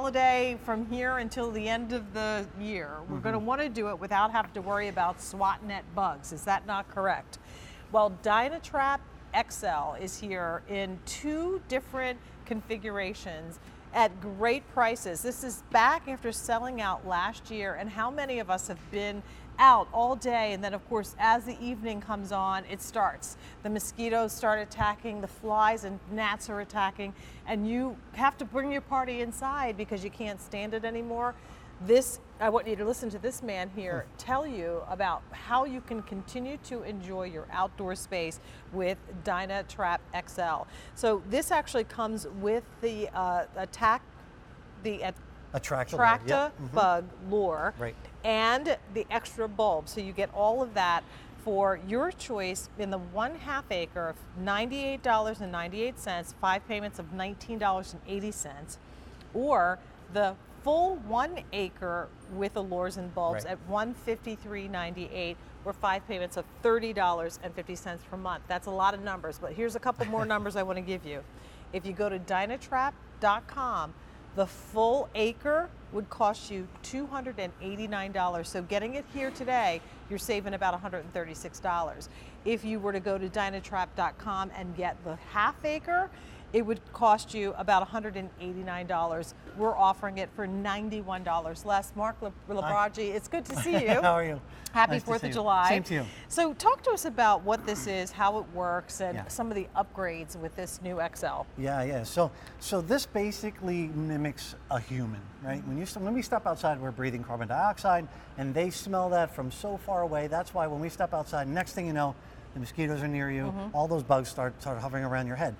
holiday from here until the end of the year. We're going to want to do it without having to worry about swatting at bugs. Is that not correct? Well, DynaTrap XL is here in 2 different configurations at great prices. This is back after selling out last year, and how many of us have been out all day, and then of course as the evening comes on, it starts. The mosquitoes start attacking, the flies and gnats are attacking, and you have to bring your party inside because you can't stand it anymore. I want you to listen to this man here tell you about how you can continue to enjoy your outdoor space with DynaTrap XL. So this actually comes with the Atrakta bug lure, and the extra bulb. So you get all of that for your choice in the 1/2 acre of $98.98, 5 payments of $19.80, or the full 1 acre with the lures and bulbs at $153.98, or 5 payments of $30.50 per month. That's a lot of numbers, but here's a couple more numbers I want to give you. If you go to DynaTrap.com, the full acre would cost you $289. So getting it here today, you're saving about $136. If you were to go to DynaTrap.com and get the 1/2 acre, it would cost you about $189. We're offering it for $91 less. Mark Labraggi, it's good to see you. How are you? Happy 4th of July. Same to you. So talk to us about what this is, how it works, and some of the upgrades with this new XL. Yeah. So this basically mimics a human, right? When we step outside, we're breathing carbon dioxide, and they smell that from so far away. That's why when we step outside, next thing you know, the mosquitoes are near you. All those bugs start hovering around your head.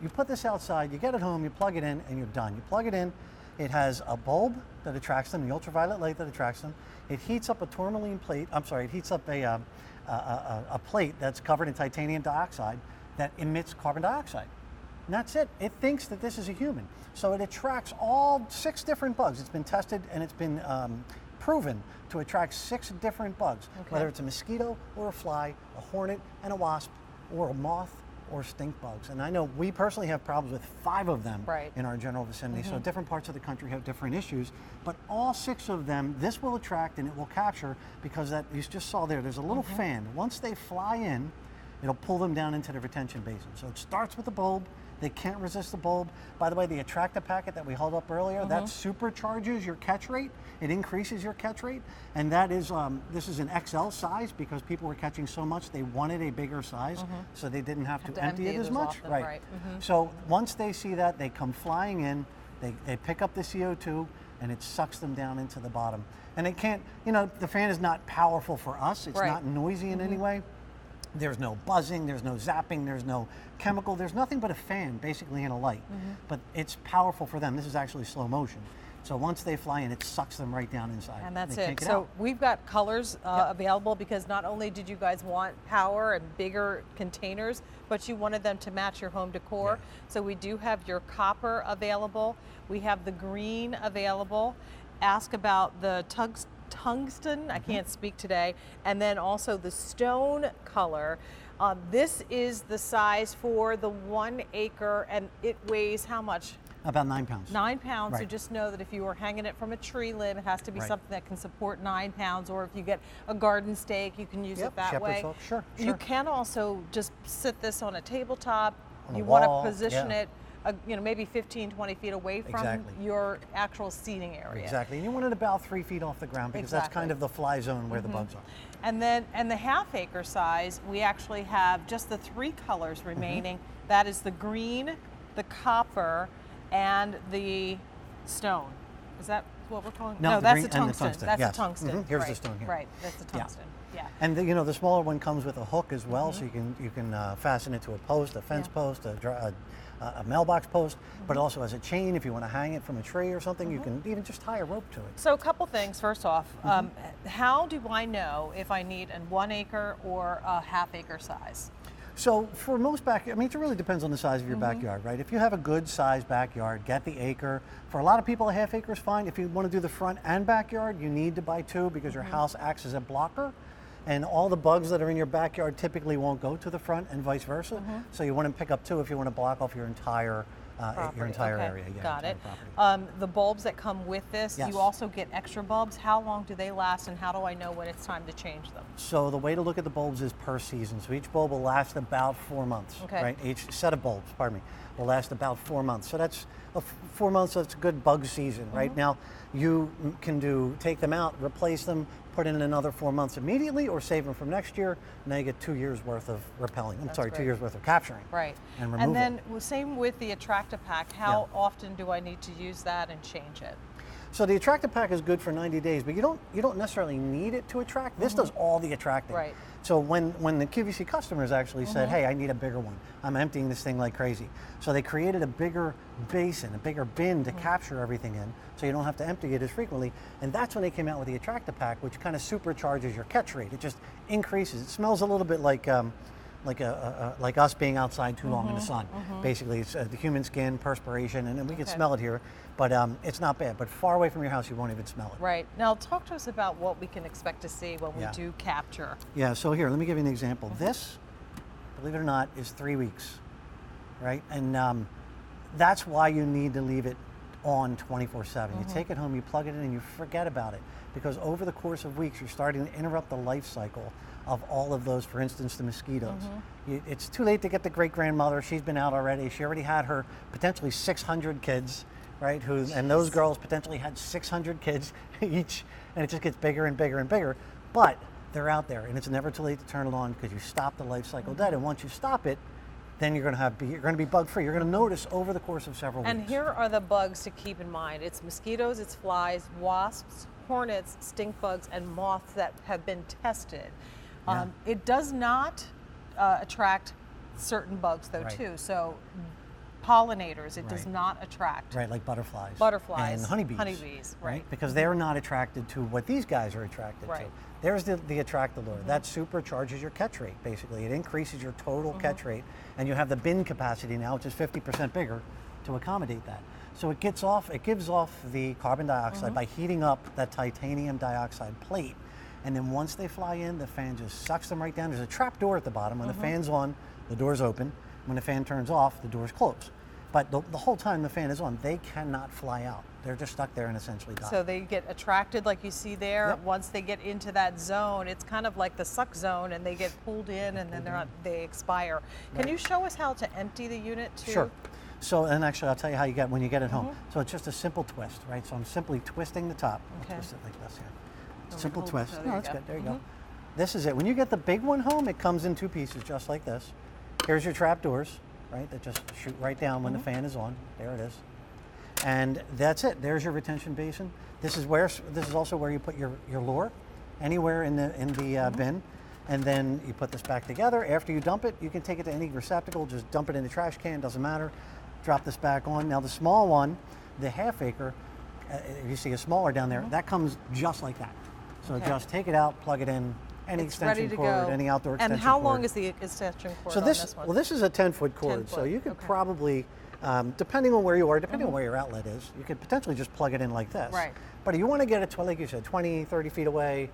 You put this outside, you get it home, you plug it in, and you're done. You plug it in, it has a bulb that attracts them, the ultraviolet light that attracts them. It heats up a tourmaline plate, it heats up a plate that's covered in titanium dioxide that emits carbon dioxide. And that's it. It thinks that this is a human. So it attracts all 6 different bugs. It's been tested and it's been proven to attract 6 different bugs, whether it's a mosquito or a fly, a hornet and a wasp, or a moth, or stink bugs. And I know we personally have problems with 5 of them in our general vicinity. So different parts of the country have different issues, but all 6 of them, this will attract and it will capture, because that you just saw there's a little fan. Once they fly in, it'll pull them down into the retention basin. So it starts with the bulb. They can't resist the bulb. By the way, the Atrakta packet that we held up earlier, that supercharges your catch rate. It increases your catch rate. And that is, this is an XL size because people were catching so much, they wanted a bigger size, so they didn't have to empty it as much. So once they see that, they come flying in, they pick up the CO2, and it sucks them down into the bottom. And it can't, the fan is not powerful for us. It's not noisy in any way. There's no buzzing, there's no zapping, there's no chemical, there's nothing but a fan basically and a light. But it's powerful for them. This is actually slow motion. So once they fly in, it sucks them right down inside. And that's it. So we've got colors available, because not only did you guys want power and bigger containers, but you wanted them to match your home decor. So we do have your copper available. We have the green available. Ask about the tungsten, I can't speak today, and then also the stone color. This is the size for the 1 acre, and it weighs how much? About 9 pounds. 9 pounds, so just know that if you were hanging it from a tree limb, it has to be something that can support 9 pounds, or if you get a garden stake, you can use it that way. Sure. You can also just sit this on a tabletop. On a want wall, to position it maybe 15, 20 feet away from your actual seating area. Exactly, and you want it about 3 feet off the ground, because that's kind of the fly zone where the bugs are. And then, the 1/2 acre size, we actually have just the 3 colors remaining. That is the green, the copper, and the stone. Is that what we're calling? No, that's the tungsten. That's the tungsten. Here's the stone here. Right, that's the tungsten. Yeah. And the smaller one comes with a hook as well, so you can fasten it to a post, a fence post, a mailbox post, but it also has a chain if you want to hang it from a tree or something. You can even just tie a rope to it. So a couple things. First off, how do I know if I need a 1 acre or a 1/2 acre size? So for most it really depends on the size of your backyard, right? If you have a good sized backyard, get the acre. For a lot of people, a 1/2 acre is fine. If you want to do the front and backyard, you need to buy 2, because your house acts as a blocker. And all the bugs that are in your backyard typically won't go to the front, and vice versa. So you want to pick up 2 if you want to block off your entire your entire Okay, area. Yeah, got entire it. property. The bulbs that come with this, Yes. you also get extra bulbs. How long do they last, and how do I know when it's time to change them? So the way to look at the bulbs is per season. So each bulb will last about 4 months, Okay. right? Each set of bulbs, pardon me, will last about 4 months. So that's 4 months. So it's a good bug season, right? Now you can take them out, replace them, put in another 4 months immediately, or save them from next year. Now you get 2 years worth of repelling. I'm sorry, 2 great. years worth of capturing. Right. And removal. And then same with the Atrakta pack. How Yeah. often do I need to use that and change it? So the Atrakta pack is good for 90 days, but you don't necessarily need it to attract. This does all the attracting. Right. So when the QVC customers actually said, hey, I need a bigger one. I'm emptying this thing like crazy. So they created a bigger basin, a bigger bin to capture everything in, so you don't have to empty it as frequently. And that's when they came out with the Atrakta pack, which kind of supercharges your catch rate. It just increases. It smells a little bit like us being outside too long in the sun. Basically, it's the human skin, perspiration, and we can smell it here, but it's not bad. But far away from your house, you won't even smell it. Right. Now talk to us about what we can expect to see when we Yeah. do capture. Yeah, so here, let me give you an example. This, believe it or not, is 3 weeks, right? And that's why you need to leave it on 24/7. You take it home, you plug it in, and you forget about it. Because over the course of weeks, you're starting to interrupt the life cycle of all of those, for instance, the mosquitoes. It's too late to get the great-grandmother. She's been out already. She already had her potentially 600 kids, right? And those girls potentially had 600 kids each, and it just gets bigger and bigger and bigger. But they're out there, and it's never too late to turn it on because you stop the life cycle dead. And once you stop it, then you're going to be bug-free. You're going to notice over the course of several And weeks. here are the bugs to keep in mind. It's mosquitoes, it's flies, wasps, hornets, stink bugs, and moths that have been tested. Yeah. It does not attract certain bugs though Right. too. So pollinators, it does Right. not attract. Right, like butterflies. Butterflies, And honeybees. honeybees, right. Because they're not attracted to what these guys are attracted Right. to. There's the Atrakta lure. That supercharges your catch rate, basically. It increases your total catch rate, and you have the bin capacity now, which is 50% bigger, to accommodate that. So it gives off the carbon dioxide by heating up that titanium dioxide plate. And then once they fly in, the fan just sucks them right down. There's a trap door at the bottom. When the fan's on, the door's open. When the fan turns off, the door's closed. But the whole time the fan is on, they cannot fly out. They're just stuck there and essentially die. So they get attracted like you see there. Yep. Once they get into that zone, it's kind of like the suck zone, and they get pulled in and then they expire. Can you show us how to empty the unit too? Sure. So, and actually, I'll tell you how you get when you get it home. So it's just a simple twist, right? So I'm simply twisting the top. I'll Okay. twist it like this here. So we Simple hold it, twist. so No, there you that's go. good. There you go. This is it. When you get the big one home, it comes in 2 pieces, just like this. Here's your trap doors, right? That just shoot right down when the fan is on. There it is. And that's it. There's your retention basin. This is also where you put your lure, anywhere in the bin. And then you put this back together. After you dump it, you can take it to any receptacle. Just dump it in the trash can. Doesn't matter. Drop this back on. Now the small one, the half acre, if you see a smaller down there, that comes just like that. So Okay. just take it out, plug it in, any It's ready extension to cord, go. any outdoor extension And cord. how long is the extension cord So on this, this one? well, this is a 10-foot cord, 10 so foot, you could okay. probably, depending on where you are, depending on where your outlet is, you could potentially just plug it in like this. Right. But you want to get it to, like you said, 20, 30 feet away,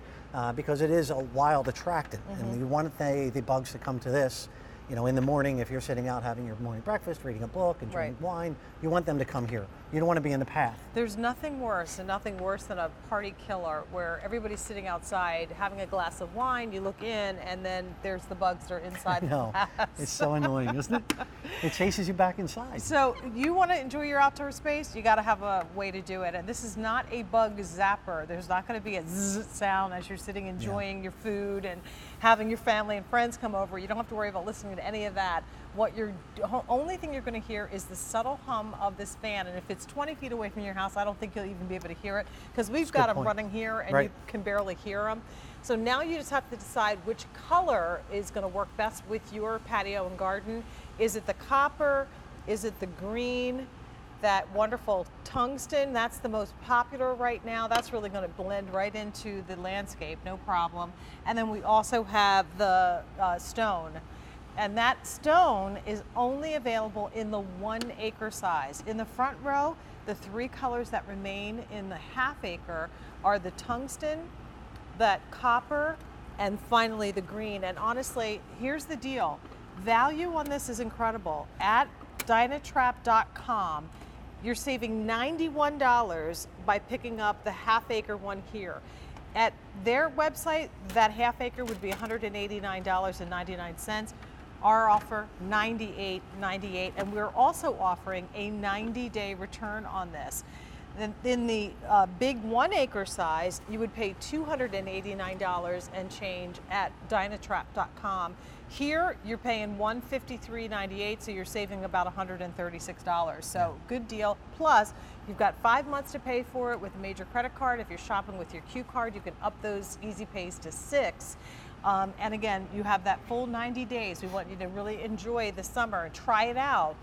because it is a wild attractant, and you want the bugs to come to this. You know, in the morning, if you're sitting out having your morning breakfast, reading a book, enjoying wine, you want them to come here. You don't want to be in the path. There's nothing worse, and nothing worse than a party killer where everybody's sitting outside having a glass of wine, you look in, and then there's the bugs that are inside No, the glass. it's so annoying, isn't it? It chases you back inside. So you want to enjoy your outdoor space, you got to have a way to do it. And this is not a bug zapper. There's not going to be a zzz sound as you're sitting enjoying your food and having your family and friends come over. You don't have to worry about listening to any of that. What you're only thing you're going to hear is the subtle hum of this fan. And if it's 20 feet away from your house, I don't think you'll even be able to hear it, because we've got them point. running here and Right. you can barely hear them. So now you just have to decide which color is going to work best with your patio and garden. Is it the copper? Is it the green? That wonderful tungsten, that's the most popular right now. That's really going to blend right into the landscape, no problem. And then we also have the stone. And that stone is only available in the 1 acre size. In the front row, the 3 colors that remain in the half acre are the tungsten, that copper, and finally the green. And honestly, here's the deal. Value on this is incredible. At DynaTrap.com, you're saving $91 by picking up the half-acre one here. At their website, that half-acre would be $189.99. Our offer, $98.98, and we're also offering a 90-day return on this. Then in the big 1 acre size, you would pay $289 and change at DynaTrap.com. Here, you're paying $153.98, so you're saving about $136. So good deal. Plus, you've got 5 months to pay for it with a major credit card. If you're shopping with your Q card, you can up those easy pays to 6. And again, you have that full 90 days. We want you to really enjoy the summer and try it out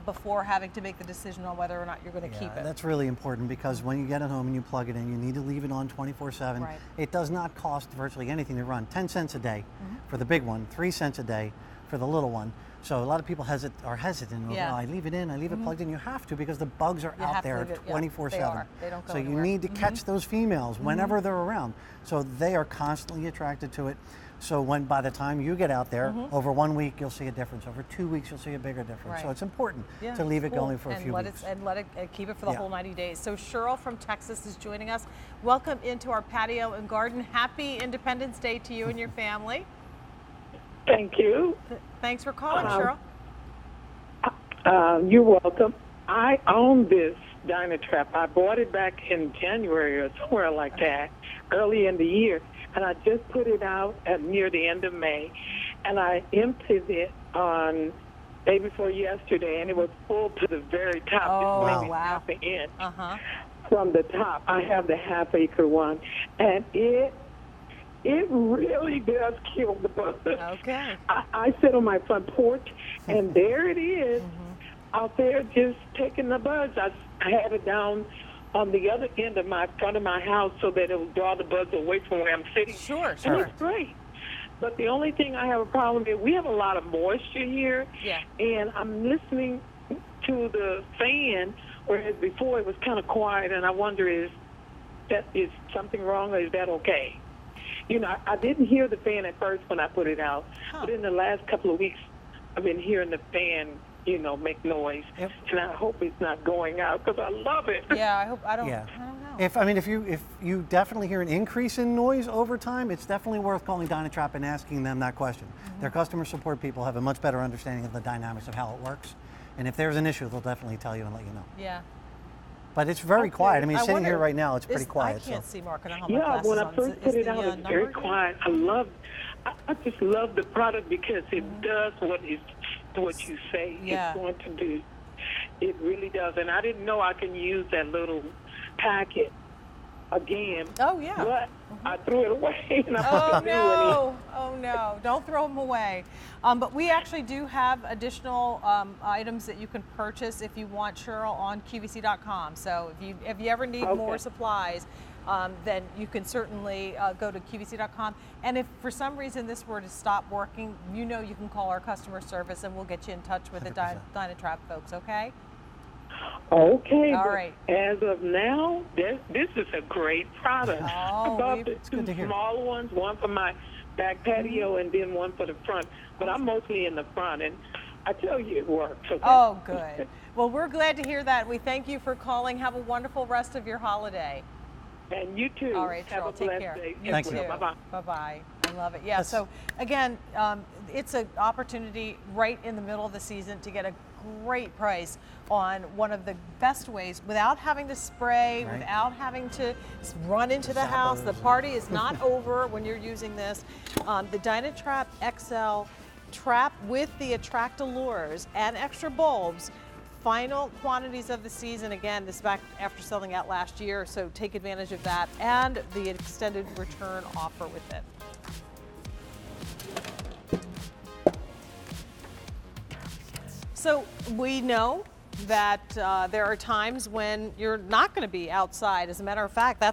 before having to make the decision on whether or not you're going to keep it. That's really important because when you get it home and you plug it in, you need to leave it on 24/7. Right. It does not cost virtually anything to run. 10 cents a day for the big one, 3 cents a day for the little one. So a lot of people are hesitant. Yeah. Oh, I leave it in, I leave it plugged in. You have to because the bugs are out there 24/7. They don't go so anywhere. you need to catch those females whenever they're around. So they are constantly attracted to it. So by the time you get out there, over 1 week you'll see a difference. Over 2 weeks you'll see a bigger difference. So Right. it's important to leave it going for a few weeks. Let it keep it for the whole 90 days. So Cheryl from Texas is joining us. Welcome into our patio and garden. Happy Independence Day to you and your family. Thank you. Thanks for calling, Cheryl. You're welcome. I own this DynaTrap. I bought it back in January or somewhere like that, early in the year, and I just put it out near the end of May, and I emptied it on day before yesterday, and it was full to the very top, Oh, just maybe wow. half an inch Uh-huh. from the top. I have the half-acre one, and it really does kill the bugs. Okay. I sit on my front porch, and there it is, out there just taking the bugs. I had it down on the other end of front of my house so that it will draw the bugs away from where I'm sitting. Sure. And it's great. But the only thing I have a problem is we have a lot of moisture here, and I'm listening to the fan, whereas before it was kind of quiet, and I wonder is something wrong or is that okay? You know, I didn't hear the fan at first when I put it out, but in the last couple of weeks, I've been hearing the fan, make noise, and I hope it's not going out because I love it. Yeah, I don't know. If you definitely hear an increase in noise over time, it's definitely worth calling DynaTrap and asking them that question. Their customer support people have a much better understanding of the dynamics of how it works, and if there's an issue, they'll definitely tell you and let you know. Yeah. But it's very quiet. I mean, sitting wonder, here right now, it's pretty quiet. I can't see, Mark. I don't have my Yeah, glasses when I on. first put it out, it's very number quiet. I just love the product because it does what you say it's going to do. It really does. And I didn't know I can use that little packet again. Oh, yeah. But I threw it away. And Oh, no. Don't throw them away. But we actually do have additional items that you can purchase if you want, Cheryl, on QVC.com. So if you ever need more supplies, then you can certainly go to QVC.com. And if for some reason this were to stop working, you can call our customer service and we'll get you in touch with the DynaTrap folks, okay? Okay. All right. As of now, this is a great product. I bought the two smaller ones, one for my back patio and then one for the front. But I'm mostly in the front, and I tell you it works. Okay? Oh, good. Well, we're glad to hear that. We thank you for calling. Have a wonderful rest of your holiday. And you too. All right, Have Cheryl, a take blessed care. day. Thank you. Bye-bye. Bye-bye. I love it. Yeah, so again, it's an opportunity right in the middle of the season to get a great price on one of the best ways without having to spray, without having to run into the house. The party is not over when you're using this. The DynaTrap XL trap with the Atrakta lures and extra bulbs. Final quantities of the season. Again, this is back after selling out last year, so take advantage of that and the extended return offer with it. So we know that there are times when you're not going to be outside. As a matter of fact, that's